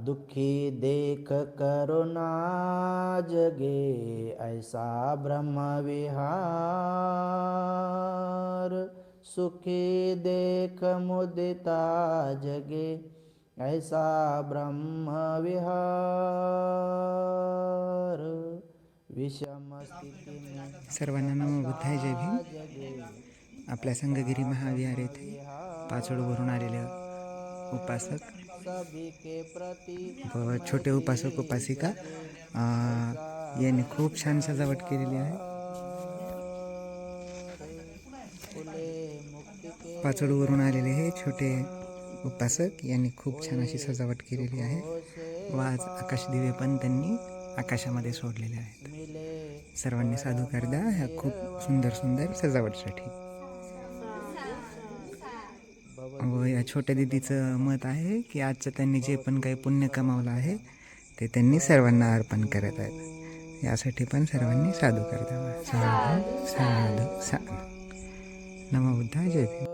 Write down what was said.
दुखी देख करुणा जगे, ऐसा ब्रह्म विहार। सुखी देख मुदिता जगे, ऐसा ब्रह्म विहार। विषम स्थिति में सर्वांना नमो बुद्धाय, जय भीम. आपल्या संगगिरी महाविहार येथे पाचोडवरून आलेले उपासक व छोटे उपासक उपासिका यांनी खूप छान सजावट केलेली आहे. पाचोडवरून आलेले हे छोटे उपासक यांनी खूप छान अशी सजावट केलेली आहे व आज आकाश दिवे पण त्यांनी आकाशामध्ये सोडलेले आहेत. सर्वांनी साधुकार द्या ह्या खूप सुंदर सुंदर सजावटसाठी. व या छोट्या दिदीचं मत आहे की आजचं त्यांनी जे पण काही पुण्य कमावलं आहे ते त्यांनी सर्वांना अर्पण करत आहेत. यासाठी पण सर्वांनी साधुकार द्यावा. साधू साधू साधू. नमो बुद्धाय, जय भीम.